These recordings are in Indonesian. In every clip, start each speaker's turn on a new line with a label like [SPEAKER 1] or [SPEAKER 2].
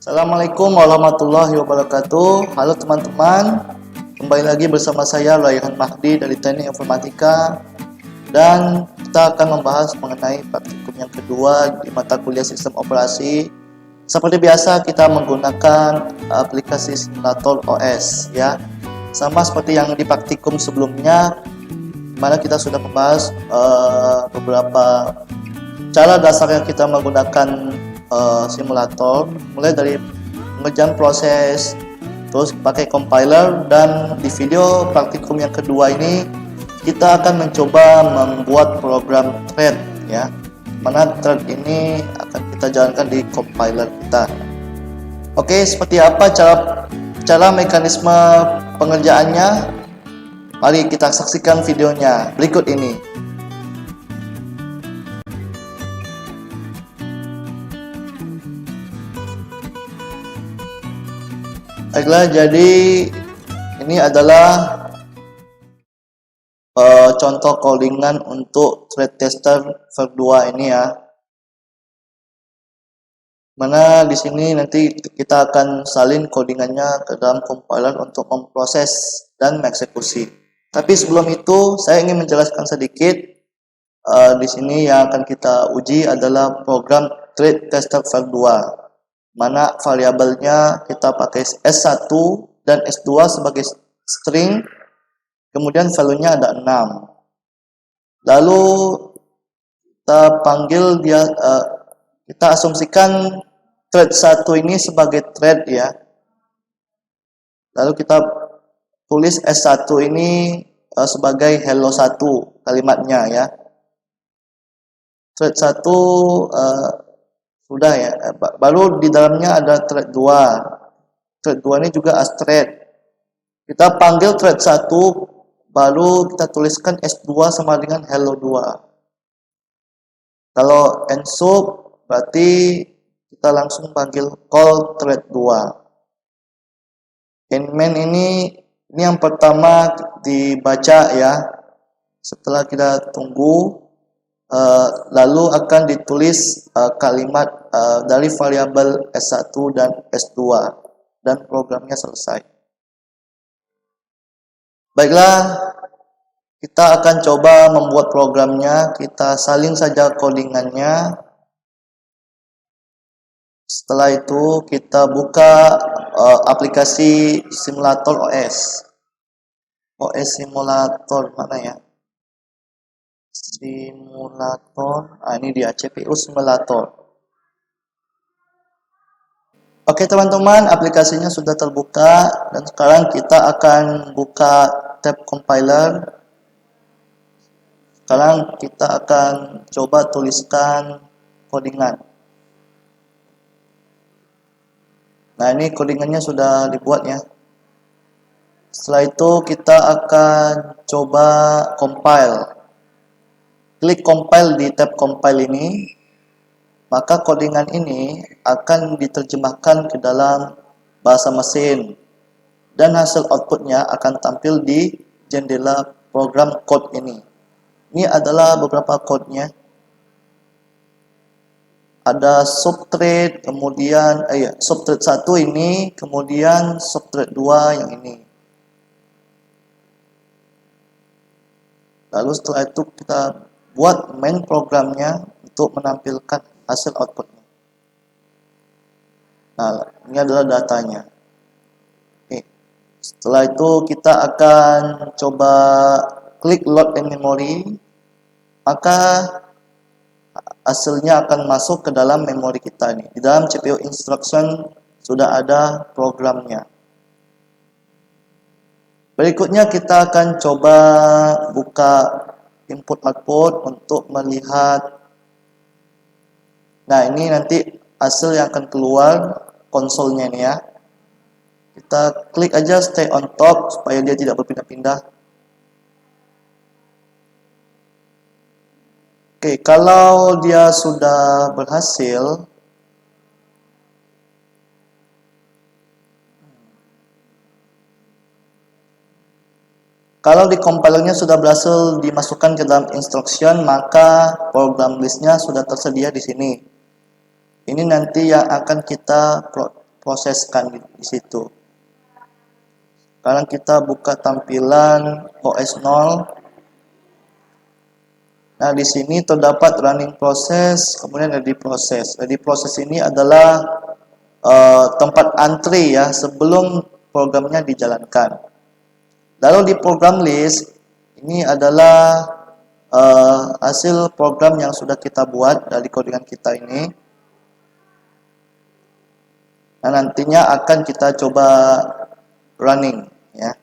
[SPEAKER 1] Assalamualaikum warahmatullahi wabarakatuh. Halo teman-teman, kembali lagi bersama saya Raihan Mahdi dari Teknik Informatika, dan kita akan membahas mengenai praktikum yang kedua di mata kuliah Sistem Operasi. Seperti biasa kita menggunakan aplikasi simulator OS ya. Sama seperti yang di praktikum sebelumnya, mana kita sudah membahas beberapa cara dasar yang kita menggunakan simulator, mulai dari pengerjaan proses, terus pakai compiler, dan di video praktikum yang kedua ini kita akan mencoba membuat program thread ya, mana thread ini akan kita jalankan di compiler kita. Oke, seperti apa cara mekanisme pengerjaannya? Mari kita saksikan videonya berikut ini. Baiklah, jadi ini adalah contoh codingan untuk thread tester verb 2 ini ya. Mana di sini nanti kita akan salin codingannya ke dalam compiler untuk memproses dan mengeksekusi. Tapi sebelum itu saya ingin menjelaskan sedikit. Di sini yang akan kita uji adalah program thread tester verb 2. Mana variabelnya kita pakai S1 dan S2 sebagai string, kemudian value-nya ada 6. Lalu kita panggil dia, kita asumsikan thread 1 ini sebagai thread ya. Lalu kita tulis S1 ini sebagai hello 1 kalimatnya ya. Thread 1 sudah ya, baru di dalamnya ada thread 2. Thread 2 ini juga as thread. Kita panggil thread 1, baru kita tuliskan S2 sama dengan hello 2. Kalau ensub berarti kita langsung panggil call thread 2. Main ini yang pertama dibaca ya. Setelah kita tunggu, lalu akan ditulis kalimat dari variabel S1 dan S2 dan programnya selesai. Baiklah, kita akan coba membuat programnya. Kita salin saja codingannya. Setelah itu kita buka aplikasi simulator OS. OS simulator mana ya? Simulator, ini dia CPU simulator. Oke teman-teman, aplikasinya sudah terbuka, dan sekarang kita akan buka tab compiler. Sekarang kita akan coba tuliskan codingan. Nah, ini codingannya sudah dibuat ya. Setelah itu kita akan coba compile. Klik compile di tab compile ini, maka codingan ini akan diterjemahkan ke dalam bahasa mesin, dan hasil outputnya akan tampil di jendela program code ini. Ini adalah beberapa code-nya. Ada subthread, kemudian subthread 1 ini, kemudian subthread 2 yang ini. Lalu setelah itu kita buat main programnya untuk menampilkan hasil outputnya. Nah, ini adalah datanya. Oke. Setelah itu kita akan coba klik load in memory, maka hasilnya akan masuk ke dalam memori kita nih. Di dalam CPU instruction sudah ada programnya. Berikutnya kita akan coba buka input output untuk melihat. Nah, ini nanti hasil yang akan keluar konsolnya ini ya. Kita klik aja stay on top supaya dia tidak berpindah-pindah. Oke, kalau dia sudah berhasil, kalau di compilernya sudah berhasil dimasukkan ke dalam instruction, maka program listnya sudah tersedia di sini. Ini nanti yang akan kita diproseskan di situ. Sekarang kita buka tampilan OS 0. Nah, di sini terdapat running process, kemudian ready process. Ready process ini adalah tempat antri ya sebelum programnya dijalankan. Lalu di program list ini adalah hasil program yang sudah kita buat dari codingan kita ini. Nah, nantinya akan kita coba running ya.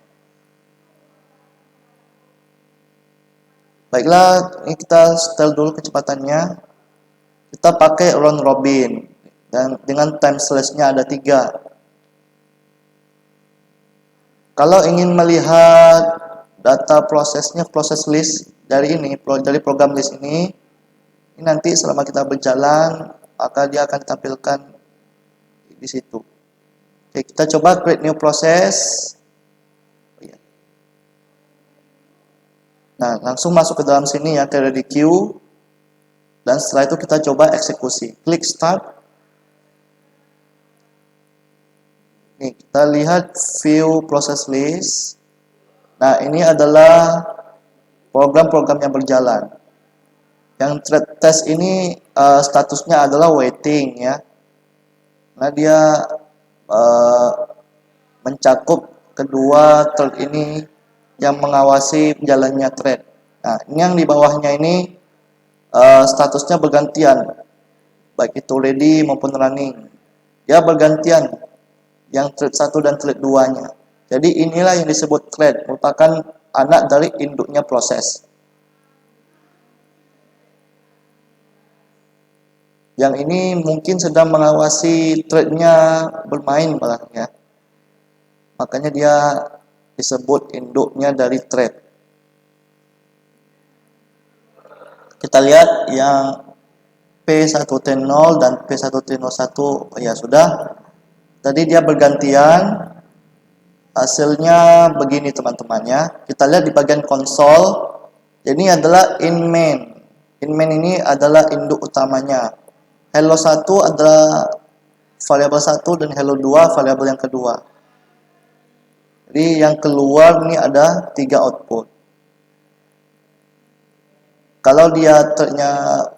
[SPEAKER 1] Baiklah, ini kita setel dulu kecepatannya. Kita pakai round robin dan dengan time slash-nya ada 3. Kalau ingin melihat data prosesnya, proses list dari program list ini nanti selama kita berjalan maka dia akan ditampilkan di situ. Oke, kita coba create new process. Nah, langsung masuk ke dalam sini ya, ke ready queue. Dan setelah itu kita coba eksekusi. Klik start. Nih, kita lihat view process list. Nah, ini adalah program-program yang berjalan. Yang thread test ini statusnya adalah waiting ya. Nah, dia mencakup kedua thread ini yang mengawasi jalannya thread. Nah, ini yang di bawahnya ini statusnya bergantian, baik itu ready maupun running. Ya bergantian, yang thread 1 dan thread 2-nya. Jadi inilah yang disebut thread, merupakan anak dari induknya proses. Yang ini mungkin sedang mengawasi thread-nya bermain malah ya. Makanya dia disebut induknya dari thread. Kita lihat yang P110 dan P110.1 ya sudah. Tadi dia bergantian. Hasilnya begini teman-temannya. Kita lihat di bagian konsol. Ini adalah in main. In main ini adalah induk utamanya. Hello 1 adalah variabel 1 dan hello 2 variabel yang kedua. Jadi yang keluar ini ada 3 output. Kalau dia ternyata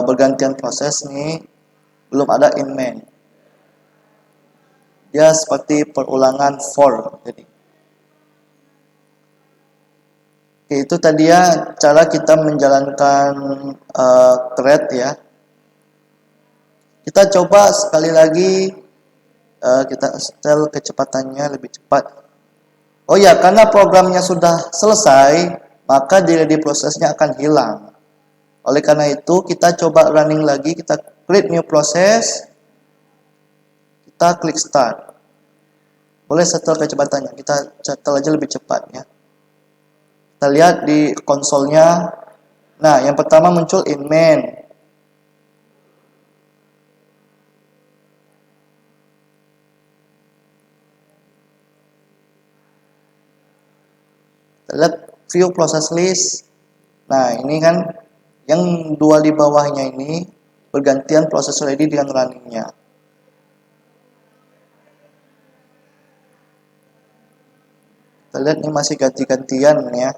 [SPEAKER 1] bergantian proses nih, belum ada in main. Dia seperti perulangan for. Jadi, oke, itu tadi ya cara kita menjalankan thread ya. Kita coba sekali lagi, kita setel kecepatannya lebih cepat. Oh ya, karena programnya sudah selesai, maka ready prosesnya akan hilang. Oleh karena itu, kita coba running lagi, kita create new process, kita klik start. Boleh setel kecepatannya, kita setel aja lebih cepat ya. Kita lihat di konsolnya. Nah, yang pertama muncul in main. Kita lihat view process list. Nah, ini kan yang 2 di bawahnya ini bergantian proses ready dengan runningnya. Kita lihat ini masih ganti-gantian ya.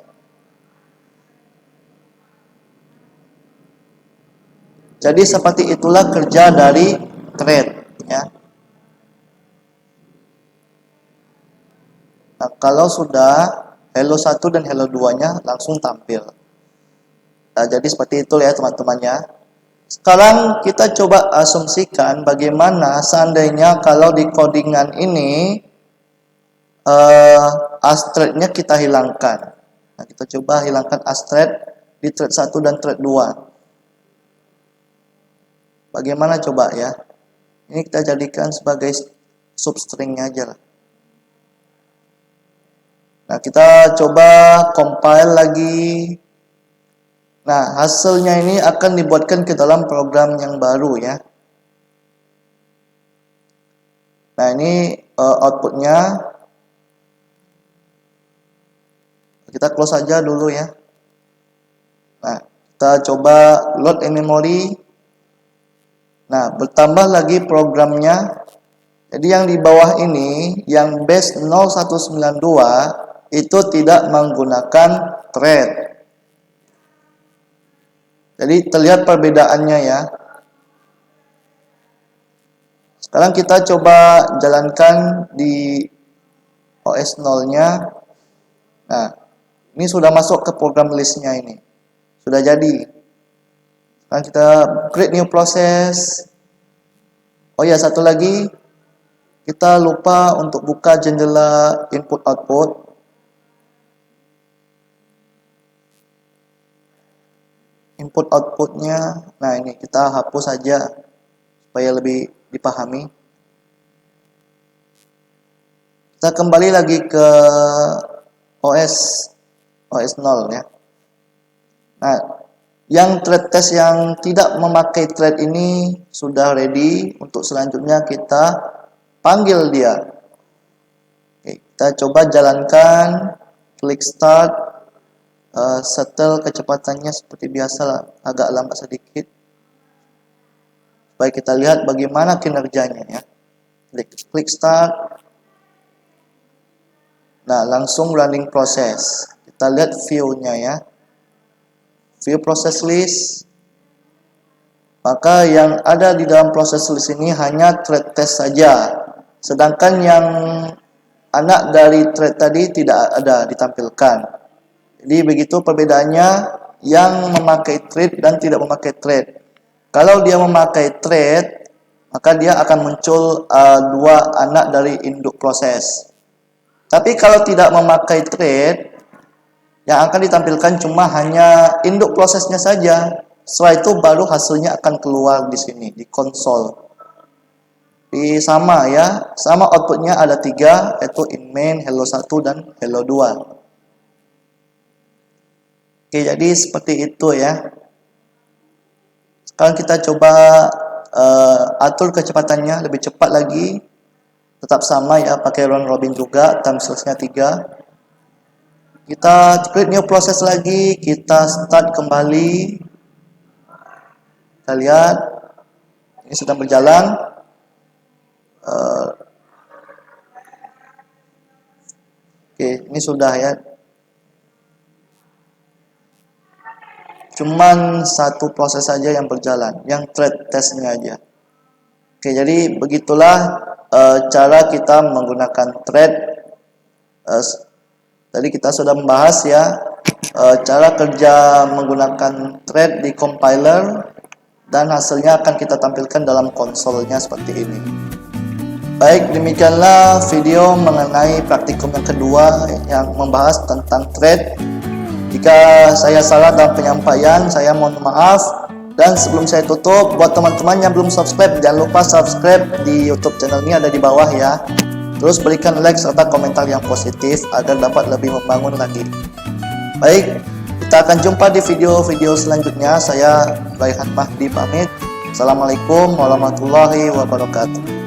[SPEAKER 1] Jadi seperti itulah kerja dari thread ya. Nah, kalau sudah hello 1 dan hello 2-nya langsung tampil. Nah, jadi seperti itu ya teman-temannya. Sekarang kita coba asumsikan bagaimana seandainya kalau di codingan ini thread-nya kita hilangkan. Nah, kita coba hilangkan thread di thread 1 dan thread 2. Bagaimana coba ya? Ini kita jadikan sebagai substringnya aja lah. Nah, kita coba compile lagi. Nah, hasilnya ini akan dibuatkan ke dalam program yang baru ya. Nah, ini outputnya. Kita close saja dulu ya. Nah, kita coba load in memory. Nah, bertambah lagi programnya. Jadi yang di bawah ini, yang base 0192 itu tidak menggunakan thread. Jadi terlihat perbedaannya ya. Sekarang kita coba jalankan di OS 0-nya. Nah, ini sudah masuk ke program listnya ini. Sudah jadi. Sekarang kita create new process. Oh ya, satu lagi. Kita lupa untuk buka jendela input output. Input outputnya, nah ini kita hapus saja supaya lebih dipahami. Kita kembali lagi ke OS 0 ya. Nah, yang thread test yang tidak memakai thread ini sudah ready. Untuk selanjutnya kita panggil dia. Oke, kita coba jalankan, klik start. Setel kecepatannya seperti biasa lah, agak lambat sedikit. Supaya kita lihat bagaimana kinerjanya ya. Klik start. Nah, langsung running proses. Kita lihat view-nya ya. View process list. Maka yang ada di dalam proses list ini hanya thread test saja. Sedangkan yang anak dari thread tadi tidak ada ditampilkan. Jadi begitu perbedaannya yang memakai thread dan tidak memakai thread. Kalau dia memakai thread, maka dia akan muncul dua anak dari induk proses. Tapi kalau tidak memakai thread, yang akan ditampilkan cuma hanya induk prosesnya saja. Setelah itu baru hasilnya akan keluar di sini, di konsol. Sama ya, sama outputnya ada 3, yaitu in main, hello 1, dan hello 2. Oke, jadi seperti itu ya. Sekarang kita coba atur kecepatannya lebih cepat lagi. Tetap sama ya, pakai round robin juga, time selesnya 3. Kita create new process lagi, kita start kembali. Kita lihat, ini sedang berjalan. Oke, ini sudah ya. Cuman satu proses saja yang berjalan, yang thread testnya aja. Oke, jadi begitulah cara kita menggunakan thread. Tadi kita sudah membahas ya cara kerja menggunakan thread di compiler, dan hasilnya akan kita tampilkan dalam konsolnya seperti ini. Baik, demikianlah video mengenai praktikum yang kedua yang membahas tentang thread. Jika saya salah dalam penyampaian, saya mohon maaf. Dan sebelum saya tutup, buat teman-teman yang belum subscribe, jangan lupa subscribe di YouTube channel ini, ada di bawah ya. Terus berikan like serta komentar yang positif agar dapat lebih membangun lagi. Baik, kita akan jumpa di video-video selanjutnya. Saya Raihan Mahdi pamit. Assalamualaikum warahmatullahi wabarakatuh.